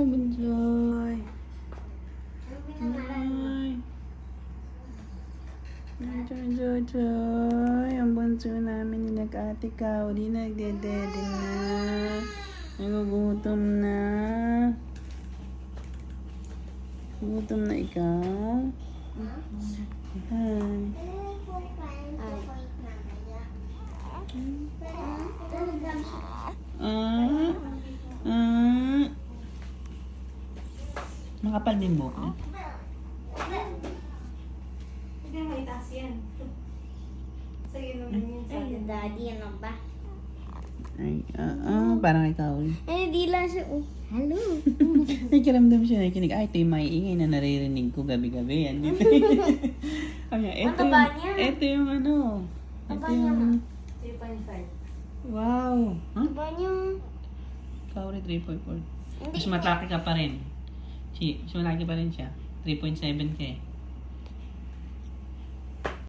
Bunsoy. Bunsoy. Joy. Ang bunso namin ni nag-ate ka. Di nagdedede na. Nagugutom na. Gutom na ikaw? Hi. Makapal din buhok niya. Hindi mo itaas yan. Sige naman yun sa akin. Daddy, ano ba? Ay, parang ikaw. Eh, di lang siya. Oh, hello. Nakikiramdam siya, nakikinig. Ay, ito yung maiingay na naririnig ko gabi-gabi. Yan dito. Ito Ang taba niya. Ito yung ano. Ito Taba niya, yung... 3.5. Wow. Huh? Diba niyo? Ikaw rin 3.4. Hindi Mas ko. mataki ka pa rin. Mas malaki pa rin siya. 3.7 ka eh.